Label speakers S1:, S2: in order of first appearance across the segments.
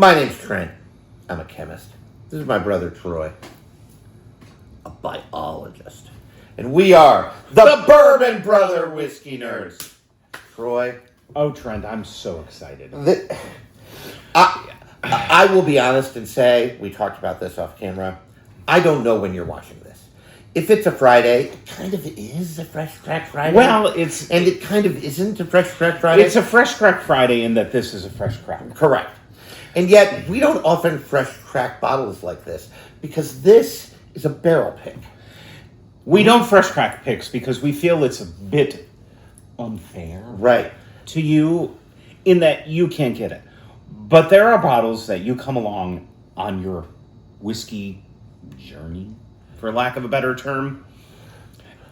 S1: My name's Trent. I'm a chemist. This is my brother Troy, a biologist. And we are the Bourbon Brother Whiskey Nerds. Troy.
S2: Oh, Trent, I'm so excited.
S1: I will be honest and say, we talked about this off camera, I don't know when you're watching this. If it's a Friday, it kind of is a Fresh Crack Friday.
S2: Well,
S1: And it kind of isn't a Fresh Crack Friday.
S2: It's a Fresh Crack Friday in that this is a fresh crack.
S1: Correct. And yet, we don't often fresh crack bottles like this because this is a barrel pick.
S2: We don't fresh crack picks because we feel it's a bit unfair.
S1: Right.
S2: To you in that you can't get it. But there are bottles that you come along on your whiskey journey, for lack of a better term.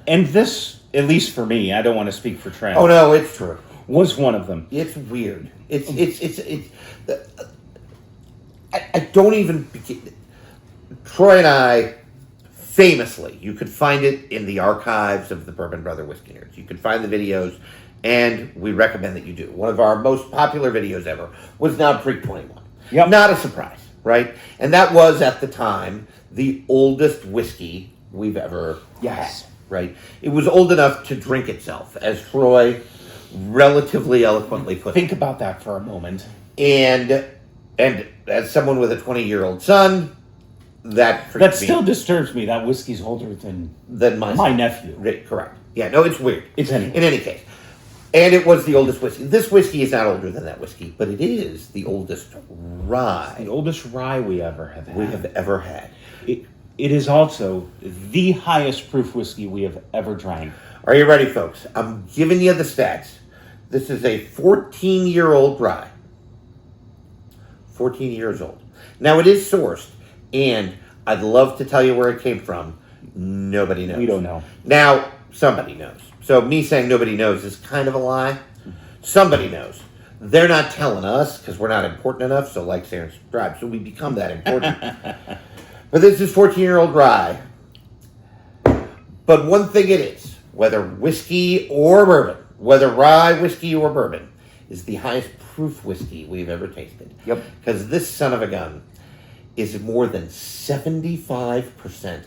S2: And this, at least for me, I don't want to speak for Trent.
S1: Oh no, it's true.
S2: Was one of them.
S1: It's weird. I don't even begin. Troy and I, famously, you could find it in the archives of the Bourbon Brother Whiskey Nerds. You could find the videos, and we recommend that you do. One of our most popular videos ever was Knob Creek 21.
S2: Yep.
S1: Not a surprise, right? And that was, at the time, the oldest whiskey we've ever had, right? It was old enough to drink itself, as Troy relatively eloquently put it.
S2: Think about that for a moment.
S1: And as someone with a 20-year-old son, that
S2: still disturbs me. That whiskey's older than my nephew.
S1: Right, correct. Yeah, no, it's weird.
S2: In
S1: any case. And it was the oldest whiskey. This whiskey is not older than that whiskey, but it is the oldest rye.
S2: The oldest rye we ever have had.
S1: We have ever had.
S2: It is also the highest proof whiskey we have ever drank.
S1: Are you ready, folks? I'm giving you the stats. This is a 14-year-old rye. 14 years old. Now, it is sourced, and I'd love to tell you where it came from. Nobody knows.
S2: We don't know.
S1: Now, somebody knows. So me saying nobody knows is kind of a lie. Somebody knows. They're not telling us because we're not important enough, so like, share, and subscribe. So we become that important. But this is 14-year-old rye. But one thing it is, whether whiskey or bourbon, whether rye, whiskey, or bourbon, is the highest proof whiskey we've ever tasted.
S2: Yep.
S1: Because this son of a gun is more than 75%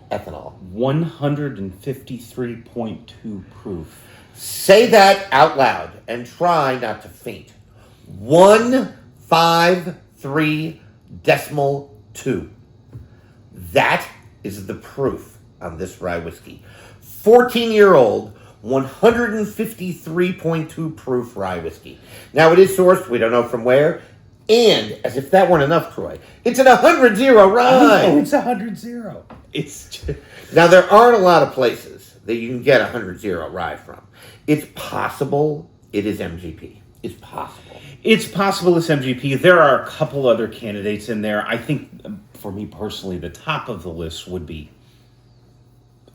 S1: ethanol.
S2: 153.2 proof.
S1: Say that out loud and try not to faint. 153.2. That is the proof on this rye whiskey. 14-year-old 153.2 proof rye whiskey. Now, it is sourced, we don't know from where, and as if that weren't enough, Troy, it's an 100-0 rye.
S2: Oh, it's 100-0. It's just...
S1: Now, there aren't a lot of places that you can get 100-0 rye from. It's possible it is MGP. It's possible.
S2: It's possible it's MGP. There are a couple other candidates in there. I think, for me personally, the top of the list would be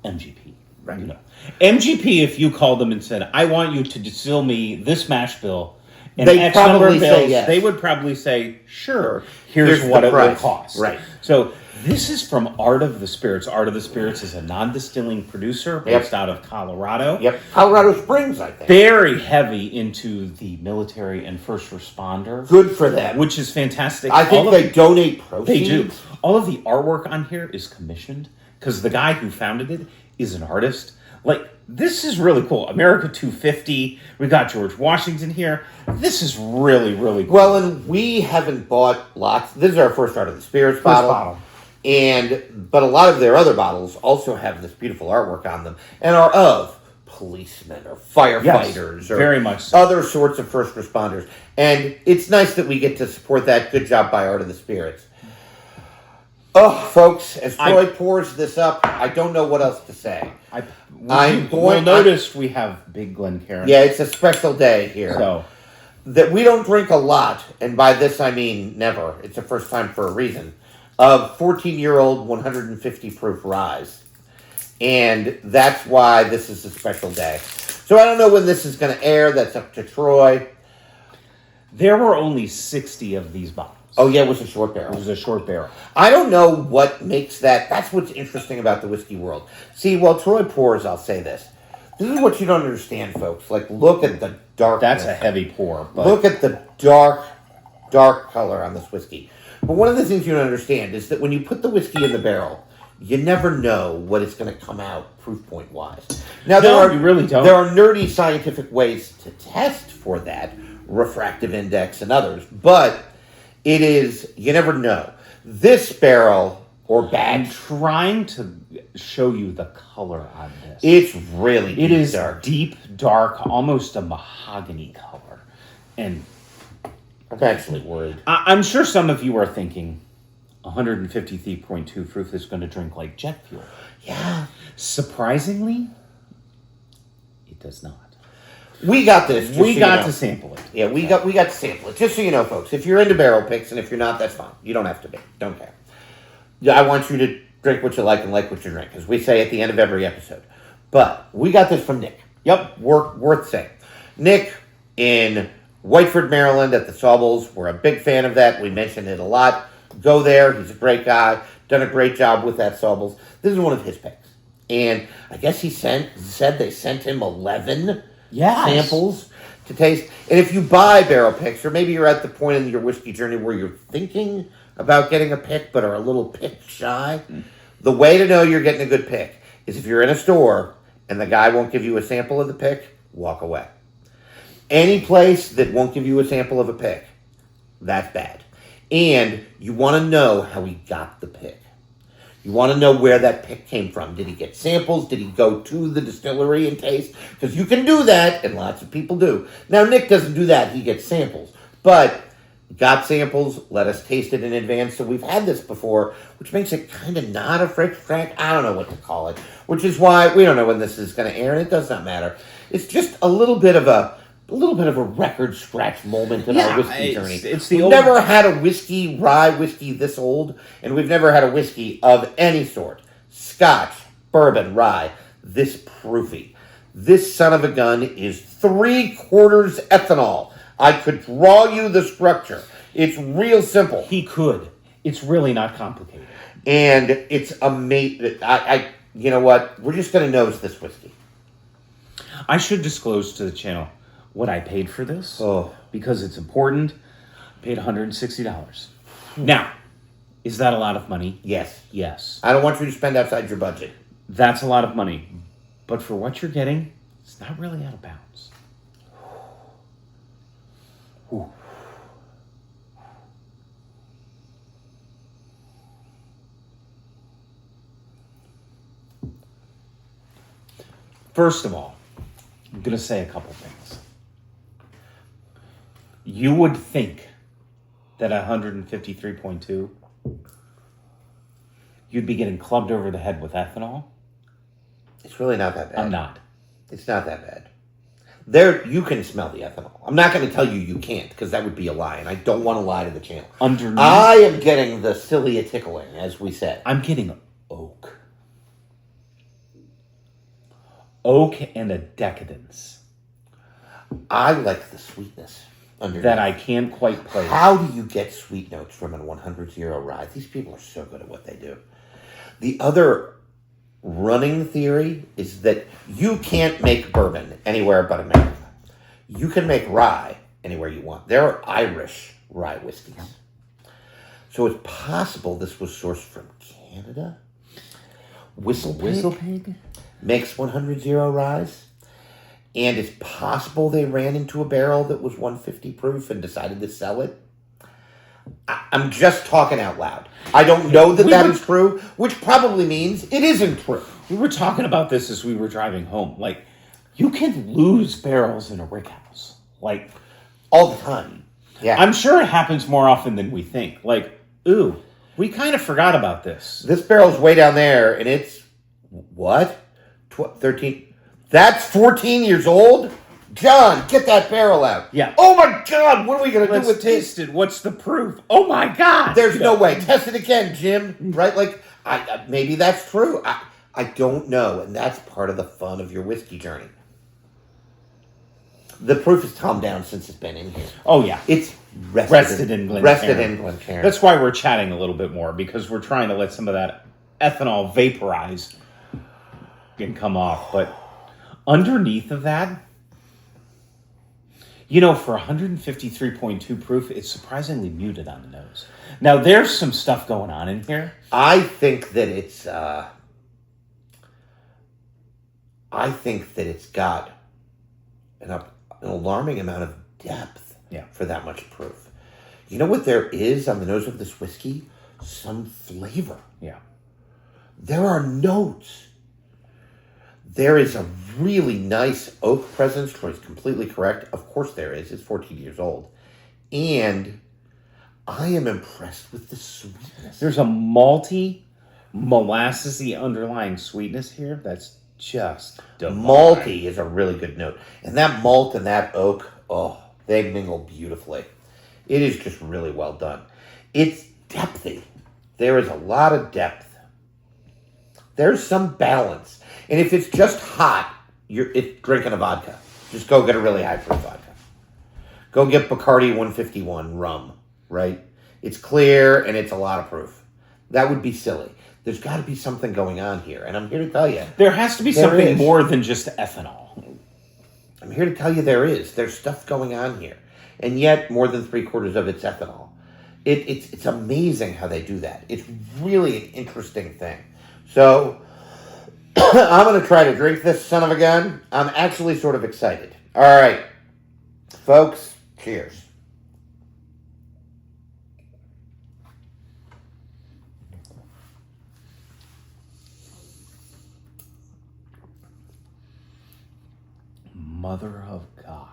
S2: MGP.
S1: Right.
S2: You know, MGP, if you called them and said, I want you to distill me this mash bill and X number of bills, yes. They would probably say, sure, here's what it will cost.
S1: Right.
S2: So this is from Art of the Spirits. Art of the Spirits is a non-distilling producer based out of Colorado.
S1: Yep. Colorado Springs, I think.
S2: Very heavy into the military and first responder.
S1: Good for them.
S2: Which is fantastic.
S1: I think they donate proceeds.
S2: They do. All of the artwork on here is commissioned because the guy who founded it is an artist. Like, this is really cool. America 250. We got George Washington here. This is really, really cool.
S1: Well, and we haven't bought lots. This is our first Art of the Spirits bottle. But a lot of their other bottles also have this beautiful artwork on them and are of policemen or firefighters or
S2: very much so.
S1: Other sorts of first responders. And it's nice that we get to support that. Good job by Art of the Spirits. Oh, folks, as Troy pours this up, I don't know what else to say.
S2: We'll notice we have Big Glencairn.
S1: Yeah, it's a special day here.
S2: So
S1: that we don't drink a lot, and by this I mean never. It's the first time for a reason. Of 14-year-old 150 proof rye. And that's why this is a special day. So I don't know when this is going to air. That's up to Troy.
S2: There were only 60 of these bottles.
S1: Oh, yeah, it was a short barrel.
S2: It was a short barrel.
S1: I don't know what makes that. That's what's interesting about the whiskey world. See, while Troy pours, I'll say this. This is what you don't understand, folks. Like, look at the darkness.
S2: That's a heavy pour. But
S1: look at the dark dark color on this whiskey. But one of the things you don't understand is that when you put the whiskey in the barrel, you never know what it's going to come out proof point wise. Now
S2: you really don't.
S1: There are nerdy scientific ways to test for that, refractive index and others, but you never know. This barrel or
S2: I'm
S1: batch,
S2: trying to show you the color on this.
S1: it's really
S2: It is
S1: dark.
S2: deep, dark, almost a mahogany color. And
S1: I'm actually worried.
S2: I'm sure some of you are thinking 153.2 proof is going to drink like jet fuel.
S1: Yeah.
S2: Surprisingly, it does not.
S1: We got this. just
S2: We
S1: so
S2: got
S1: you know.
S2: to sample it.
S1: Yeah, we got to sample it. Just so you know, folks, if you're into barrel picks, and if you're not, that's fine. You don't have to be. Don't care. Yeah, I want you to drink what you like and like what you drink, as we say at the end of every episode. But we got this from Nick. Yep, worth saying. Nick in Whiteford, Maryland, at the Sawbulls. We're a big fan of that. We mention it a lot. Go there. He's a great guy. Done a great job with that Sawbulls. This is one of his picks. And I guess he said they sent him 11 samples to taste. And if you buy barrel picks, or maybe you're at the point in your whiskey journey where you're thinking about getting a pick but are a little pick shy, the way to know you're getting a good pick is if you're in a store and the guy won't give you a sample of the pick, walk away. Any place that won't give you a sample of a pick, that's bad. And you want to know how he got the pick. You want to know where that pick came from. Did he get samples? Did he go to the distillery and taste? Because you can do that, and lots of people do. Now, Nick doesn't do that. He gets samples. But got samples, let us taste it in advance. So we've had this before, which makes it kind of not a frick frack. I don't know what to call it. Which is why we don't know when this is going to air, and it does not matter. It's just a little bit of a record scratch moment in our whiskey journey. We've never had a rye whiskey this old, and we've never had a whiskey of any sort. Scotch, bourbon, rye, this proofy. This son of a gun is 3/4 ethanol. I could draw you the structure. It's real simple.
S2: He could. It's really not complicated.
S1: And it's amazing. You know what? We're just going to nose this whiskey.
S2: I should disclose to the channel what I paid for this.
S1: Oh.
S2: Because it's important. I paid $160. Now, is that a lot of money?
S1: Yes.
S2: Yes.
S1: I don't want you to spend outside your budget.
S2: That's a lot of money. But for what you're getting, it's not really out of bounds. Ooh. First of all, I'm going to say a couple things. You would think that 153.2, you'd be getting clubbed over the head with ethanol.
S1: It's really not that bad.
S2: I'm not.
S1: It's not that bad. There, you can smell the ethanol. I'm not going to tell you you can't, because that would be a lie, and I don't want to lie to the channel.
S2: Underneath,
S1: I am getting the cilia tickling, as we said.
S2: I'm getting oak. Oak and a decadence
S1: I like the sweetness underneath.
S2: that I can't quite place.
S1: How do you get sweet notes from a 100-0 rye? These people are so good at what they do. The other running theory is that you can't make bourbon anywhere but America. You can make rye anywhere you want. There are Irish rye whiskeys. So it's possible this was sourced from Canada.
S2: Whistlepig?
S1: Makes 100-0 ryes. And it's possible they ran into a barrel that was 150 proof and decided to sell it. I'm just talking out loud. I don't know that is true, which probably means it isn't true.
S2: We were talking about this as we were driving home. Like, you can lose barrels in a rick house. Like,
S1: all the time. Yeah.
S2: I'm sure it happens more often than we think. Like, ooh, we kind of forgot about this.
S1: This barrel's way down there, and it's, what? 13? That's 14 years old? John, get that barrel out.
S2: Yeah.
S1: Oh my God, what are we going to do with
S2: taste it. What's the proof? Oh my God.
S1: There's no way. Test it again, Jim. Right? Like, maybe that's true. I don't know, and that's part of the fun of your whiskey journey. The proof has calmed down since it's been in here.
S2: Oh, yeah.
S1: It's
S2: rested in Glencairn.
S1: Glencairn.
S2: That's why we're chatting a little bit more, because we're trying to let some of that ethanol vaporize and come off. But underneath of that, For 153.2 proof, it's surprisingly muted on the nose. Now, there's some stuff going on in here.
S1: I think that it's got an alarming amount of depth for that much proof. You know what there is on the nose of this whiskey? Some flavor.
S2: Yeah.
S1: There are notes. There is a really nice oak presence. Troy's completely correct. Of course there is. It's 14 years old. And I am impressed with the sweetness.
S2: There's a malty, molassesy underlying sweetness here that's just divine.
S1: Malty is a really good note. And that malt and that oak, they mingle beautifully. It is just really well done. It's depthy. There is a lot of depth. There's some balance. And if it's just hot, it's drinking a vodka. Just go get a really high proof vodka. Go get Bacardi 151 rum, right? It's clear and it's a lot of proof. That would be silly. There's got to be something going on here. And I'm here to tell you.
S2: There has to be something more than just ethanol.
S1: I'm here to tell you there is. There's stuff going on here. And yet, more than 3/4 of it's ethanol. It's amazing how they do that. It's really an interesting thing. So, I'm going to try to drink this son of a gun. I'm actually sort of excited. All right. Folks, cheers.
S2: Mother of God.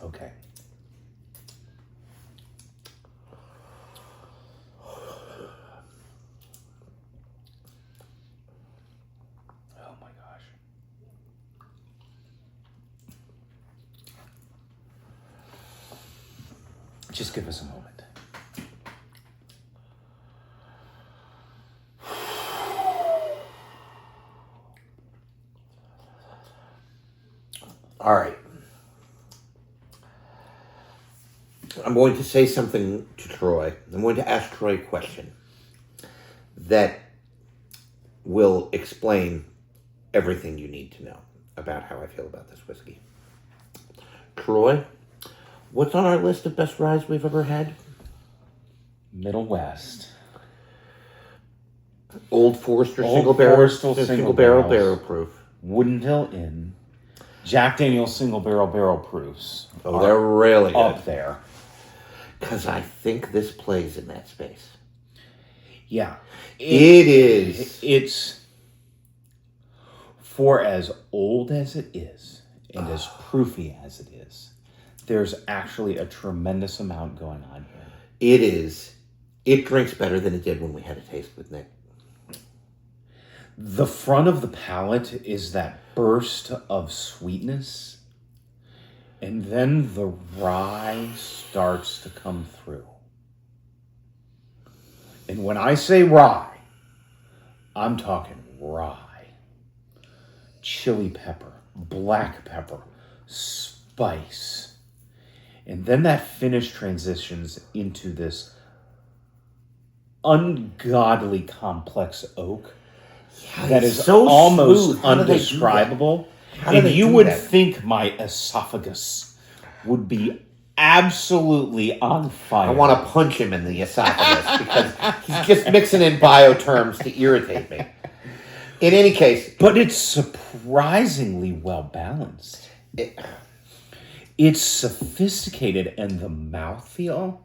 S2: Okay. Oh my gosh. Just give us a moment.
S1: All right. I'm going to say something to Troy. I'm going to ask Troy a question that will explain everything you need to know about how I feel about this whiskey. Troy, what's on our list of best ryes we've ever had?
S2: Middle West.
S1: Old Forester
S2: Old
S1: single barrel,
S2: Forester
S1: single barrel
S2: barrels.
S1: proof.
S2: Woodinville Inn. Jack Daniel's single barrel proofs.
S1: Oh, they're really good.
S2: Up there.
S1: Because I think this plays in that space.
S2: Yeah.
S1: It is.
S2: It's, for as old as it is, and as proofy as it is, there's actually a tremendous amount going on here.
S1: It is. It drinks better than it did when we had a taste with Nick.
S2: The front of the palate is that burst of sweetness, and then the rye starts to come through. And when I say rye, I'm talking rye. Chili pepper, black pepper, spice. And then that finish transitions into this ungodly complex oak that is
S1: so
S2: almost
S1: smooth. How do they do that?
S2: undescribable.
S1: How do
S2: And
S1: they
S2: you
S1: do
S2: would
S1: that?
S2: think my esophagus would be absolutely on fire.
S1: I want to punch him in the esophagus because he's just mixing in bioterms to irritate me. In any case,
S2: But it's surprisingly well balanced. It's sophisticated, and the mouthfeel,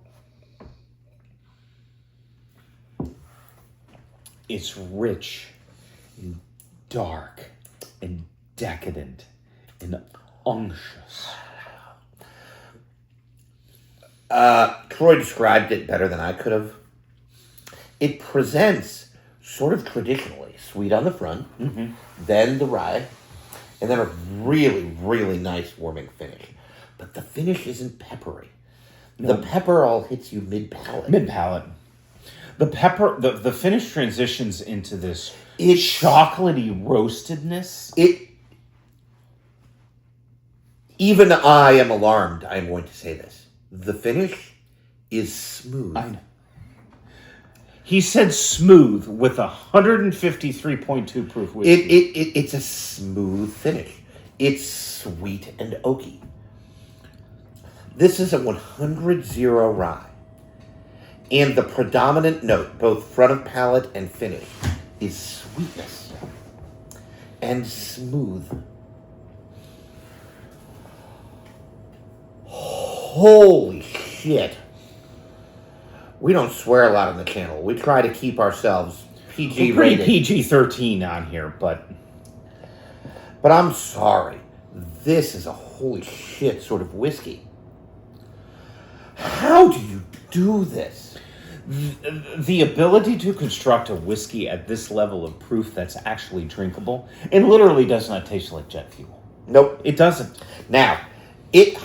S2: it's rich and dark and decadent and unctuous.
S1: Troy described it better than I could have. It presents sort of traditionally sweet on the front, then the rye, and then a really, really nice warming finish. But the finish isn't peppery. The pepper all hits you mid-palate.
S2: Mid-palate. The pepper, the finish transitions into this chocolatey roastedness.
S1: Even I am alarmed, I am going to say this. The finish is smooth.
S2: I know. He said smooth with 153.2 proof whiskey.
S1: It's a smooth finish. It's sweet and oaky. This is a 100-0 rye. And the predominant note, both front of palate and finish, is sweetness and smooth. Holy shit. We don't swear a lot on the channel. We try to keep ourselves PG
S2: We're pretty
S1: rated.
S2: PG-13 on here, but
S1: I'm sorry. This is a holy shit sort of whiskey. How do you do this?
S2: the ability to construct a whiskey at this level of proof that's actually drinkable, it literally does not taste like jet fuel.
S1: Nope.
S2: It doesn't.
S1: Now, it's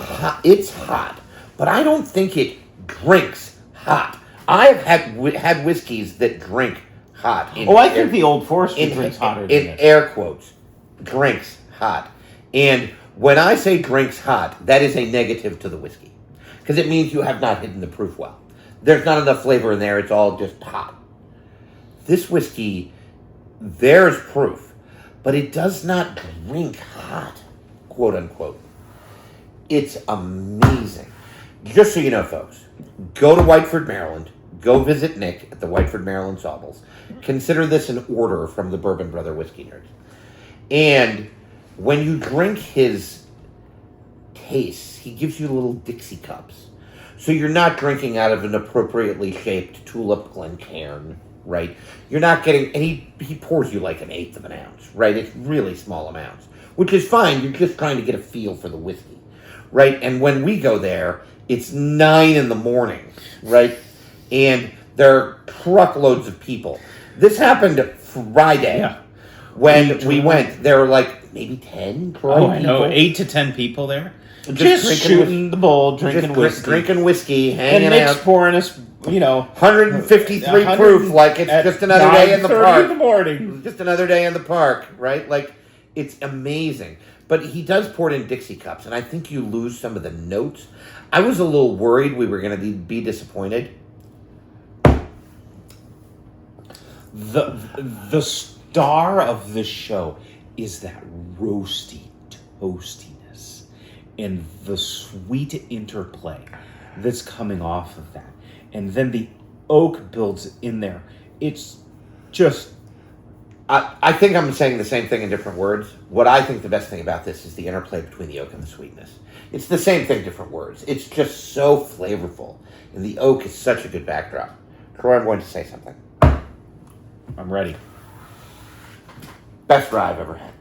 S1: hot, but I don't think it drinks hot. I've had whiskeys that drink hot.
S2: I think the Old Forester drinks hotter than
S1: in
S2: this.
S1: air quotes, drinks hot. And when I say drinks hot, that is a negative to the whiskey. Because it means you have not hidden the proof well. There's not enough flavor in there. It's all just hot. This whiskey, there's proof, but it does not drink hot, quote unquote. It's amazing. Just so you know, folks, go to Whiteford, Maryland. Go visit Nick at the Whiteford, Maryland Sawmills. Consider this an order from the Bourbon Brother Whiskey Nerds. And when you drink his tastes, he gives you little Dixie cups. So you're not drinking out of an appropriately shaped tulip Glencairn, right? You're not getting, and he pours you like 1/8 of an ounce, right? It's really small amounts, which is fine. You're just trying to get a feel for the whiskey, right? And when we go there, it's 9 a.m, right? And there are truckloads of people. This happened Friday.
S2: Yeah.
S1: When we went. There were like maybe 10
S2: Oh, I
S1: people.
S2: know. 8 to 10 people there.
S1: Just
S2: Just
S1: drinking
S2: shooting the bowl, drinking whiskey.
S1: Drinking whiskey,
S2: and
S1: hanging
S2: Nick's
S1: out.
S2: pouring us,
S1: 153
S2: 100
S1: proof, like it's just another day in the
S2: 9:30
S1: park.
S2: in the morning.
S1: Just another day in the park, right? Like, it's amazing. But he does pour it in Dixie cups, and I think you lose some of the notes. I was a little worried we were going to be disappointed.
S2: The star of the show is that roasty toastiness and the sweet interplay that's coming off of that. And then the oak builds in there. It's just...
S1: I think I'm saying the same thing in different words. What I think the best thing about this is the interplay between the oak and the sweetness. It's the same thing, different words. It's just so flavorful. And the oak is such a good backdrop. Troy, I'm going to say something.
S2: I'm ready.
S1: Best rye I've ever had.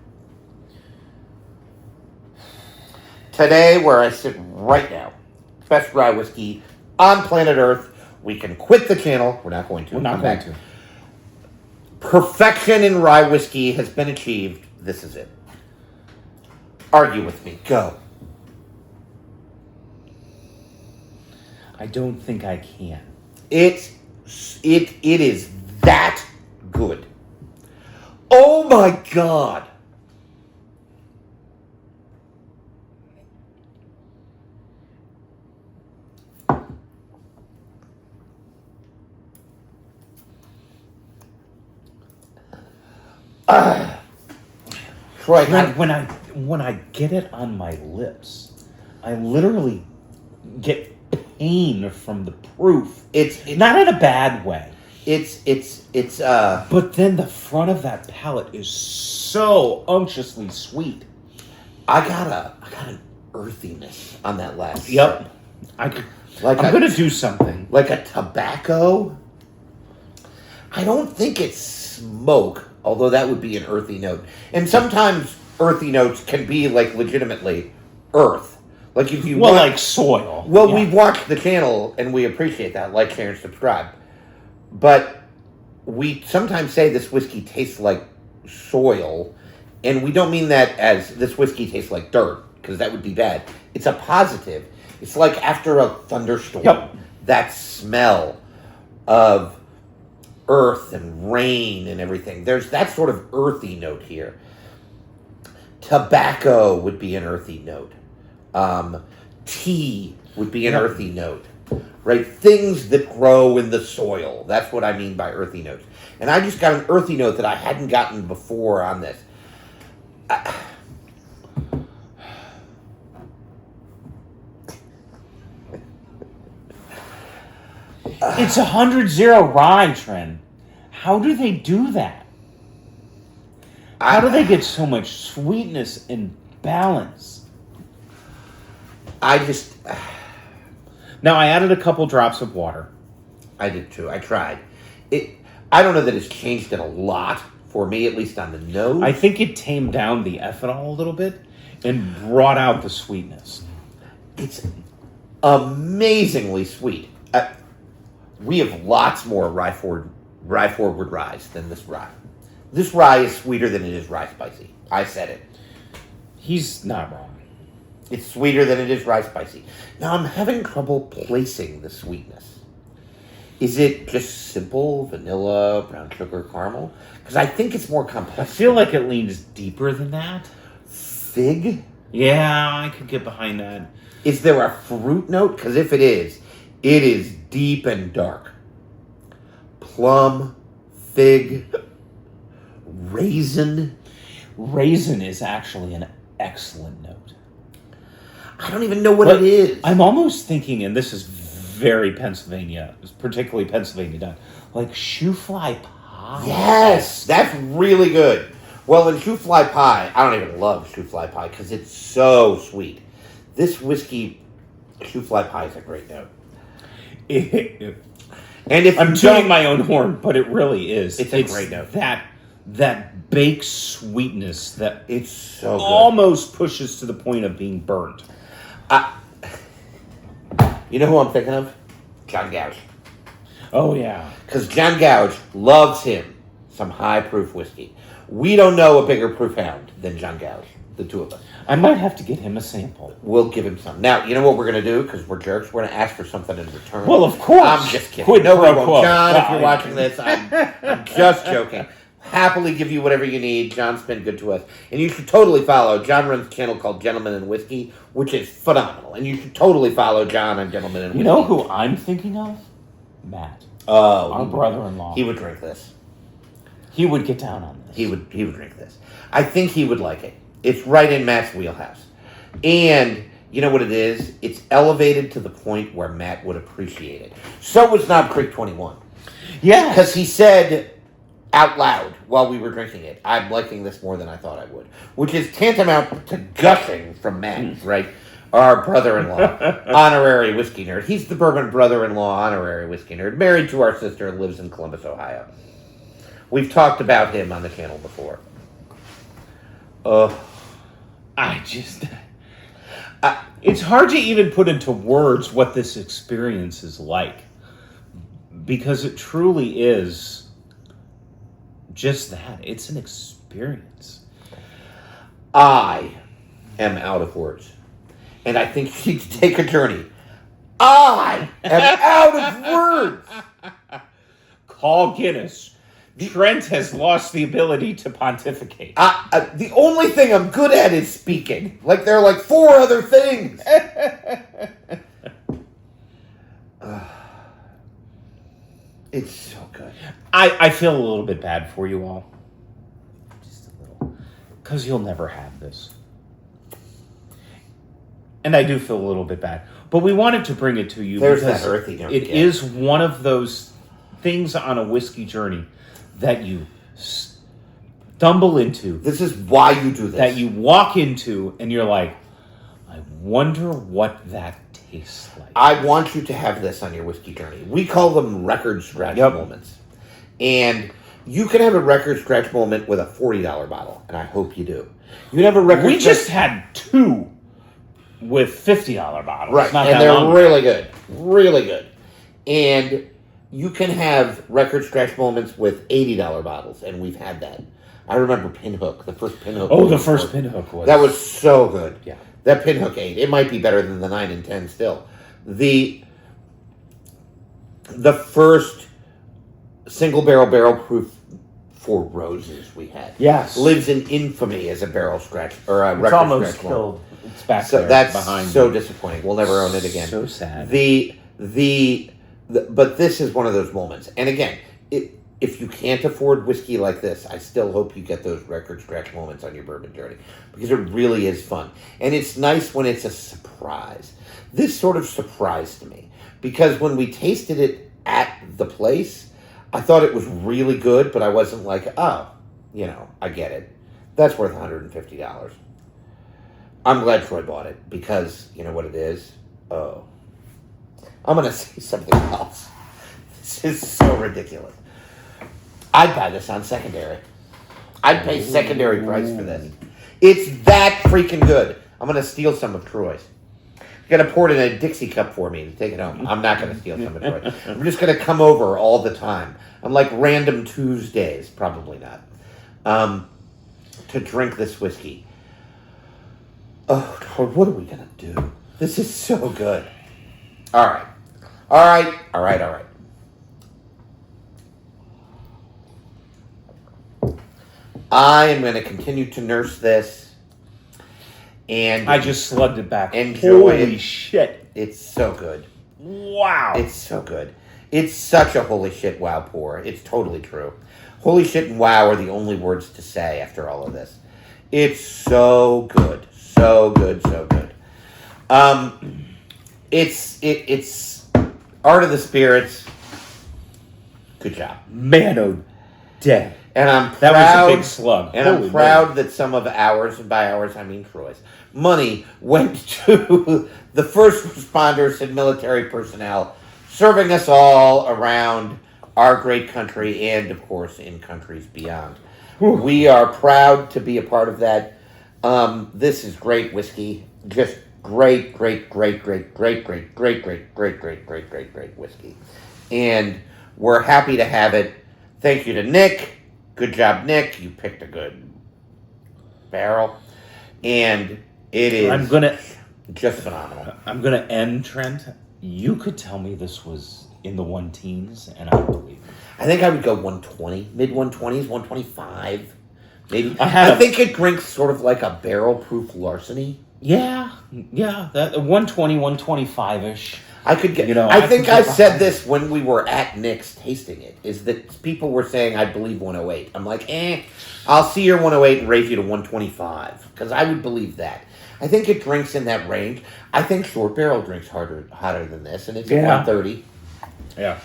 S1: Today, where I sit right now, best rye whiskey on planet Earth. We can quit the channel. We're not going to.
S2: We're not
S1: Come
S2: going
S1: back.
S2: to.
S1: Perfection in rye whiskey has been achieved. This is it. Argue with me. Go.
S2: I don't think I can.
S1: It is that good. Oh my God. Troy,
S2: When I get it on my lips, I literally get pain from the proof.
S1: it's
S2: Not in a bad way.
S1: But
S2: But then the front of that palate is so unctuously sweet.
S1: I got an earthiness on that last.
S2: Yep. I'm going to do something.
S1: Like a tobacco. I don't think it's smoke, although that would be an earthy note. And sometimes earthy notes can be like legitimately earth. Like if you
S2: Like soil.
S1: Well,
S2: Yeah.
S1: we've watched the channel and we appreciate that. Like, share, and subscribe. But we sometimes say this whiskey tastes like soil, and we don't mean that as this whiskey tastes like dirt, because that would be bad. It's a positive. It's like after a thunderstorm.
S2: Yep.
S1: That smell of earth and rain and everything. There's that sort of earthy note here. Tobacco would be an earthy note. Tea would be an earthy note. right? Things that grow in the soil. That's what I mean by earthy notes. And I just got an earthy note that I hadn't gotten before on this.
S2: It's 100-0 rye, Trent. How do they do that? How do they get so much sweetness and balance?
S1: I just...
S2: Now, I added a couple drops of water.
S1: I did too. I tried. I don't know that it's changed it a lot for me, at least on the nose.
S2: I think it tamed down the ethanol a little bit and brought out the sweetness.
S1: It's amazingly sweet. We have lots more rye forward ryes than this rye. This rye is sweeter than it is rye spicy. I said it.
S2: He's not wrong.
S1: It's sweeter than it is rye spicy. Now I'm having trouble placing the sweetness. Is it just simple vanilla, brown sugar, caramel? Because I think it's more
S2: I
S1: complex.
S2: feel like it leans deeper than that.
S1: Fig?
S2: Yeah, I could get behind that.
S1: Is there a fruit note? Because if it is deep and dark. Plum, fig, raisin.
S2: Raisin is actually an excellent note.
S1: I don't even know what it is.
S2: I'm almost thinking, and this is very Pennsylvania, particularly Pennsylvania done, like shoe fly pie.
S1: Yes, that's really good. Well, in shoe fly pie, I don't even love shoe fly pie because it's so sweet. This whiskey, shoe fly pie is a great note. And if
S2: I'm tooting my own horn, but it really is.
S1: It's a great note.
S2: That baked sweetness that
S1: It's so good.
S2: almost pushes to the point of being burnt.
S1: You know who I'm thinking of? John Gouge.
S2: Oh, yeah.
S1: Because John Gouge loves him some high proof whiskey. We don't know a bigger proof hound than John Gouge, the two of us.
S2: I might have to get him a sample.
S1: We'll give him some. Now, you know what we're going to do? Because we're jerks. We're going to ask for something in return.
S2: Well, of course.
S1: I'm just kidding.
S2: Quid
S1: No, we
S2: pro
S1: won't.
S2: quo.
S1: John, if you're
S2: Well,
S1: watching this, I'm just joking. Happily give you whatever you need. John's been good to us. And you should totally follow. John runs a channel called Gentlemen and Whiskey, which is phenomenal. And you should totally follow John on Gentlemen and Whiskey.
S2: You know who I'm thinking of? Matt.
S1: Oh,
S2: Our brother-in-law.
S1: He would drink this.
S2: He would get down on this.
S1: He would drink this. I think he would like it. It's right in Matt's wheelhouse. And you know what it is? It's elevated to the point where Matt would appreciate it. So was Knob Creek 21.
S2: Yeah.
S1: Because he said out loud while we were drinking it, I'm liking this more than I thought I would. Which is tantamount to gushing from Matt, right? Our brother-in-law, honorary whiskey nerd. He's the Bourbon brother-in-law, honorary whiskey nerd, married to our sister and lives in Columbus, Ohio. We've talked about him on the channel before.
S2: It's hard to even put into words what this experience is like. Because it truly is just that. It's an experience.
S1: I am out of words. And I think you need to take a journey. I am out of words.
S2: Call Guinness. Trent has lost the ability to pontificate.
S1: The only thing I'm good at is speaking. Like, there are like 4 other things. It's so good.
S2: I feel a little bit bad for you all. Just a little. Because you'll never have this. And I do feel a little bit bad. But we wanted to bring it to you
S1: There's
S2: because
S1: that earthy note
S2: it
S1: again.
S2: is one of those things on a whiskey journey that you stumble into.
S1: This is why you do this.
S2: That you walk into and you're like, I wonder what that tastes like.
S1: I want you to have this on your whiskey journey. We call them record scratch moments. And you can have a record scratch moment with a $40 bottle, and I hope you do. You can have a record
S2: We
S1: scratch...
S2: just had 2 with $50 bottles.
S1: Right,
S2: Not
S1: and
S2: that
S1: they're
S2: long.
S1: really good. Really good. And you can have record scratch moments with $80 bottles, and we've had that. I remember Pinhook, the first Pinhook.
S2: Oh, the first Pinhook was.
S1: That was so good.
S2: Yeah.
S1: That Pinhook 8. It might be better than the 9 and 10 still. The first single barrel proof for roses we had.
S2: Yes.
S1: Lives in infamy as a barrel scratch or a
S2: It's
S1: record
S2: almost
S1: scratch moment.
S2: killed. It's back
S1: So
S2: there
S1: that's
S2: behind
S1: so
S2: you.
S1: disappointing. We'll never own it again.
S2: So sad.
S1: The But this is one of those moments. And again, if you can't afford whiskey like this, I still hope you get those record scratch moments on your bourbon journey because it really is fun. And it's nice when it's a surprise. This sort of surprised me because when we tasted it at the place, I thought it was really good, but I wasn't like, oh, I get it. That's worth $150. I'm glad Troy bought it because you know what it is? Oh. I'm going to say something else. This is so ridiculous. I'd buy this on secondary. I'd pay secondary price for this. It's that freaking good. I'm going to steal some of Troy's. You're going to pour it in a Dixie cup for me to take it home. I'm not going to steal some of Troy. I'm just going to come over all the time. I'm like random Tuesdays, probably not, to drink this whiskey. Oh, Troy, what are we going to do? This is so good. All right. I am going to continue to nurse this and
S2: I just slugged it back.
S1: Enjoy
S2: Holy
S1: it.
S2: shit.
S1: It's so good.
S2: Wow.
S1: It's so good. It's such a holy shit wow pour. It's totally true. Holy shit and wow are the only words to say after all of this. It's so good. So good, so good. It's Art of the Spirits. Good job.
S2: Man, oh, dead.
S1: And I'm proud.
S2: That was a big slug.
S1: And I'm proud that some of ours, and by ours I mean Troy's, money went to the first responders and military personnel serving us all around our great country and, of course, in countries beyond. We are proud to be a part of that. This is great whiskey. Just great whiskey. And we're happy to have it. Thank you to Nick. Good job, Nick. You picked a good barrel. And it is just phenomenal.
S2: I'm going to end, Trent. You could tell me this was in the 1-teens, and I would believe it.
S1: I think I would go 120, mid-120s, 125, maybe.
S2: I
S1: think it drinks sort of like a barrel-proof larceny.
S2: Yeah, that 120, 125-ish.
S1: I could get. I think I said this when we were at Nick's tasting it. Is that people were saying I believe 108. I'm like, I'll see your 108 and raise you to 125 because I would believe that. I think it drinks in that range. I think short barrel drinks hotter than this, and it's at 130.
S2: Yeah.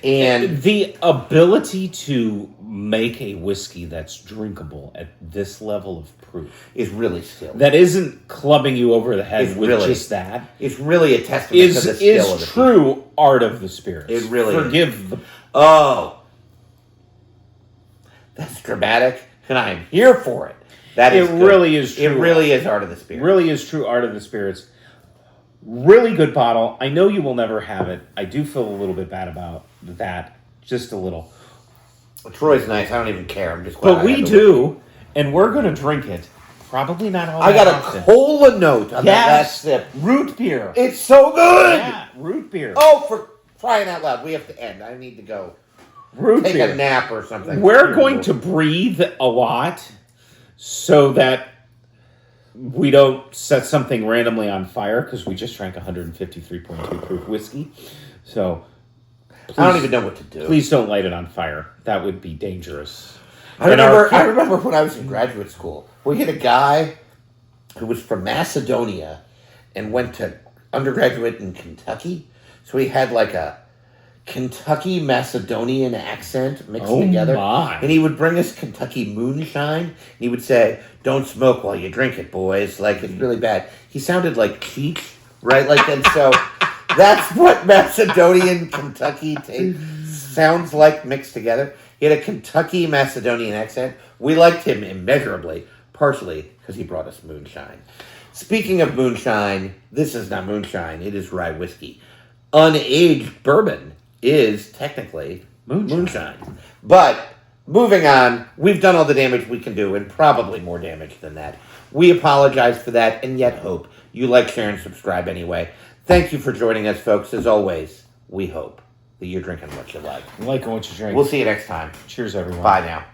S1: And
S2: the ability to make a whiskey that's drinkable at this level of proof
S1: is really skill.
S2: That isn't clubbing you over the head with just that.
S1: It's really a testament to the skill of the
S2: true
S1: people.
S2: Art of the Spirits.
S1: It really
S2: Forgive the...
S1: Oh. That's dramatic, and I am here for it. That is good.
S2: Really is true.
S1: It really is Art of the Spirits.
S2: Really is true Art of the Spirits. Really good bottle. I know you will never have it. I do feel a little bit bad about that. Just a little.
S1: Troy's nice. I don't even care. I'm just glad.
S2: But we do, and we're going to drink it. Probably not all
S1: I
S2: that
S1: got
S2: often.
S1: a cola note on that last sip.
S2: Root beer.
S1: It's so good.
S2: Yeah, root beer.
S1: Oh, for crying out loud. We have to end. I need to go take a nap or something.
S2: We're going to breathe a lot so that we don't set something randomly on fire because we just drank 153.2 proof whiskey. So
S1: I don't even know what to do.
S2: Please don't light it on fire. That would be dangerous.
S1: I remember when I was in graduate school, we had a guy who was from Macedonia and went to undergraduate in Kentucky. So he had like a Kentucky Macedonian accent mixed together.
S2: My.
S1: And he would bring us Kentucky moonshine. And he would say, "Don't smoke while you drink it, boys. Like, it's really bad." He sounded like Cheech, right? Like, and so that's what Macedonian Kentucky sounds like mixed together. He had a Kentucky Macedonian accent. We liked him immeasurably, partially because he brought us moonshine. Speaking of moonshine, this is not moonshine. It is rye whiskey. Unaged bourbon is technically moonshine. But moving on, we've done all the damage we can do and probably more damage than that. We apologize for that and yet hope you like, share, and subscribe anyway. Thank you for joining us, folks. As always, we hope that you're drinking what you like.
S2: Liking what you drink.
S1: We'll see you next time.
S2: Cheers, everyone.
S1: Bye now.